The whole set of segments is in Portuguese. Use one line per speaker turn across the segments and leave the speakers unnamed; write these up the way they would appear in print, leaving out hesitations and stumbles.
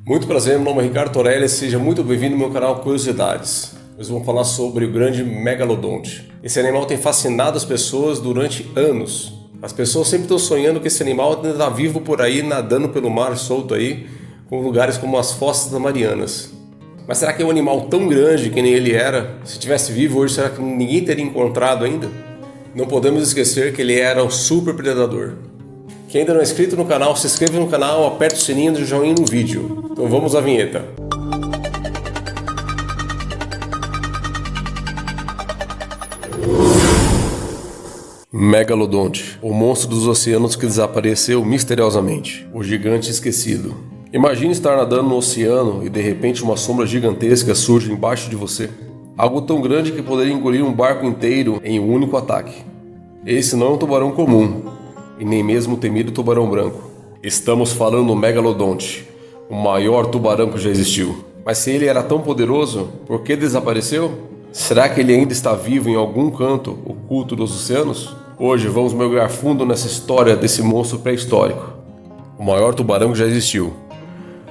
Muito prazer, meu nome é Ricardo Torelli, seja muito bem-vindo ao meu canal Curiosidades. Hoje vamos falar sobre o grande megalodonte. Esse animal tem fascinado as pessoas durante anos. As pessoas sempre estão sonhando que esse animal ainda está vivo por aí, nadando pelo mar solto aí, com lugares como as Fossas das Marianas. Mas será que é um animal tão grande que nem ele era? Se estivesse vivo hoje, será que ninguém teria encontrado ainda? Não podemos esquecer que ele era um super predador. Quem ainda não é inscrito no canal, se inscreva no canal, aperte o sininho e joinha no vídeo. Então vamos à vinheta. Megalodonte, o monstro dos oceanos que desapareceu misteriosamente, o gigante esquecido. Imagine estar nadando no oceano e de repente uma sombra gigantesca surge embaixo de você. Algo tão grande que poderia engolir um barco inteiro em um único ataque. Esse não é um tubarão comum, e nem mesmo o temido tubarão branco. Estamos falando do megalodonte, o maior tubarão que já existiu. Mas se ele era tão poderoso, por que desapareceu? Será que ele ainda está vivo em algum canto oculto dos oceanos? Hoje vamos mergulhar fundo nessa história desse monstro pré-histórico, o maior tubarão que já existiu.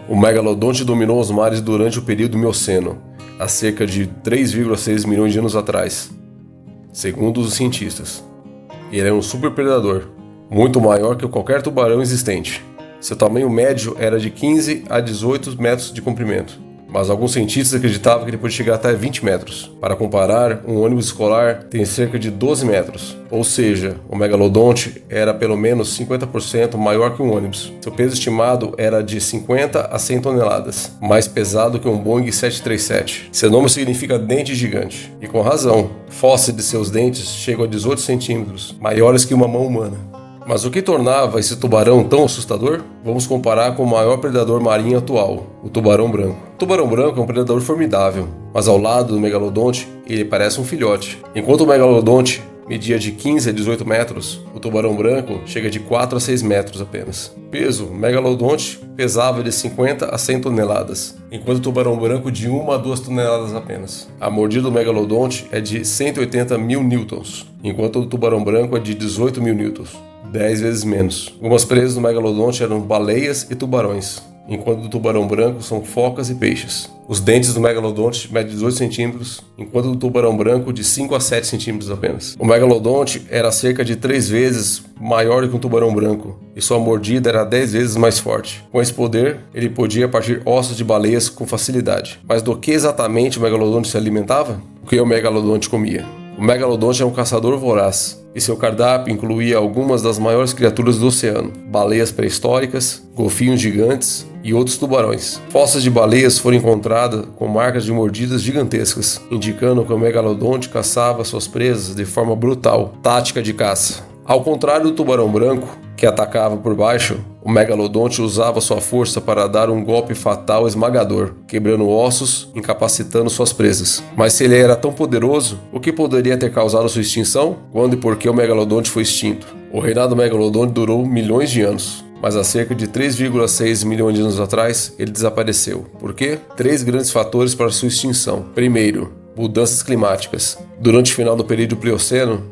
O megalodonte dominou os mares durante o período Mioceno, há cerca de 3,6 milhões de anos atrás, segundo os cientistas. Ele é um super predador, muito maior que qualquer tubarão existente. Seu tamanho médio era de 15 a 18 metros de comprimento, mas alguns cientistas acreditavam que ele podia chegar até 20 metros. Para comparar, um ônibus escolar tem cerca de 12 metros, ou seja, o megalodonte era pelo menos 50% maior que um ônibus. Seu peso estimado era de 50 a 100 toneladas, mais pesado que um Boeing 737. Seu nome significa dente gigante, e com razão. Fósseis de seus dentes chegam a 18 centímetros, maiores que uma mão humana. Mas o que tornava esse tubarão tão assustador? Vamos comparar com o maior predador marinho atual, o tubarão branco. O tubarão branco é um predador formidável, mas ao lado do megalodonte, ele parece um filhote. Enquanto o megalodonte media de 15 a 18 metros, o tubarão branco chega de 4 a 6 metros apenas. Peso: o megalodonte pesava de 50 a 100 toneladas, enquanto o tubarão branco de 1 a 2 toneladas apenas. A mordida do megalodonte é de 180 mil newtons, enquanto o tubarão branco é de 18 mil newtons. 10 vezes menos. Algumas presas do megalodonte eram baleias e tubarões, enquanto do tubarão branco são focas e peixes. Os dentes do megalodonte medem 18 centímetros, enquanto do tubarão branco de 5 a 7 centímetros apenas. O megalodonte era cerca de 3 vezes maior do que um tubarão branco, e sua mordida era 10 vezes mais forte. Com esse poder, ele podia partir ossos de baleias com facilidade. Mas do que exatamente o megalodonte se alimentava? O que o megalodonte comia? O megalodonte é um caçador voraz, e seu cardápio incluía algumas das maiores criaturas do oceano: baleias pré-históricas, golfinhos gigantes e outros tubarões. Fósseis de baleias foram encontradas com marcas de mordidas gigantescas, indicando que o megalodonte caçava suas presas de forma brutal, tática de caça. Ao contrário do tubarão branco, que atacava por baixo, o megalodonte usava sua força para dar um golpe fatal esmagador, quebrando ossos, incapacitando suas presas. Mas se ele era tão poderoso, o que poderia ter causado sua extinção? Quando e por que o megalodonte foi extinto? O reinado do megalodonte durou milhões de anos, mas há cerca de 3,6 milhões de anos atrás ele desapareceu. Por quê? 3 grandes fatores para sua extinção. Primeiro, mudanças climáticas. Durante o final do período Plioceno,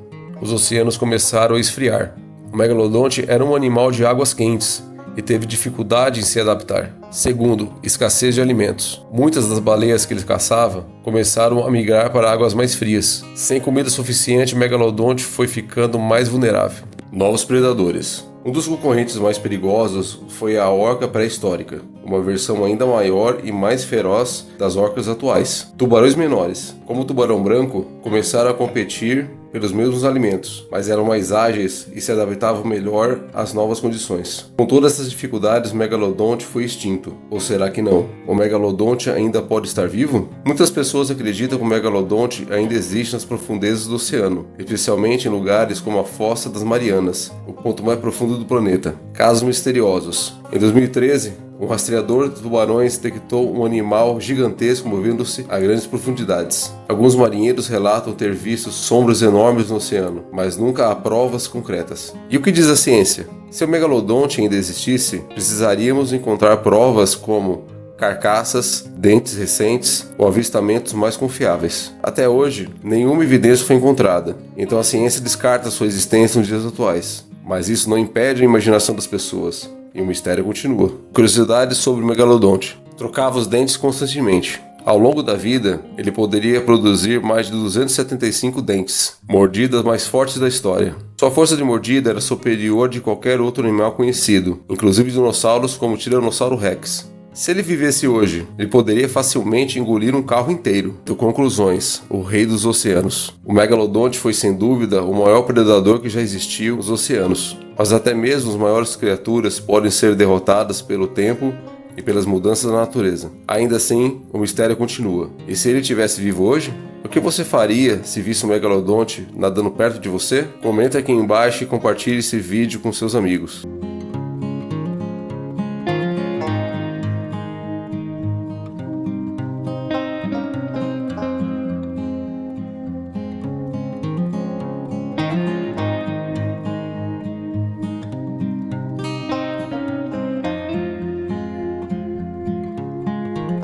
os oceanos começaram a esfriar. O megalodonte era um animal de águas quentes e teve dificuldade em se adaptar. Segundo, escassez de alimentos. Muitas das baleias que ele caçava começaram a migrar para águas mais frias. Sem comida suficiente, o megalodonte foi ficando mais vulnerável. Novos predadores. Um dos concorrentes mais perigosos foi a orca pré-histórica, uma versão ainda maior e mais feroz das orcas atuais. Tubarões menores, como o tubarão branco, começaram a competir pelos mesmos alimentos, mas eram mais ágeis e se adaptavam melhor às novas condições. Com todas essas dificuldades, o megalodonte foi extinto. Ou será que não? O megalodonte ainda pode estar vivo? Muitas pessoas acreditam que o megalodonte ainda existe nas profundezas do oceano, especialmente em lugares como a Fossa das Marianas, o ponto mais profundo do planeta. Casos misteriosos. Em 2013, um rastreador de tubarões detectou um animal gigantesco movendo-se a grandes profundidades. Alguns marinheiros relatam ter visto sombras enormes no oceano, mas nunca há provas concretas. E o que diz a ciência? Se o megalodonte ainda existisse, precisaríamos encontrar provas como carcaças, dentes recentes ou avistamentos mais confiáveis. Até hoje, nenhuma evidência foi encontrada, então a ciência descarta sua existência nos dias atuais. Mas isso não impede a imaginação das pessoas. E o mistério continua. Curiosidades sobre o megalodonte. Trocava os dentes constantemente. Ao longo da vida, ele poderia produzir mais de 275 dentes, mordidas mais fortes da história. Sua força de mordida era superior de qualquer outro animal conhecido, inclusive dinossauros como o Tiranossauro Rex. Se ele vivesse hoje, ele poderia facilmente engolir um carro inteiro. Então, conclusões: o rei dos oceanos. O megalodonte foi sem dúvida o maior predador que já existiu nos oceanos. Mas até mesmo as maiores criaturas podem ser derrotadas pelo tempo e pelas mudanças da natureza. Ainda assim, o mistério continua. E se ele estivesse vivo hoje? O que você faria se visse um megalodonte nadando perto de você? Comenta aqui embaixo e compartilhe esse vídeo com seus amigos.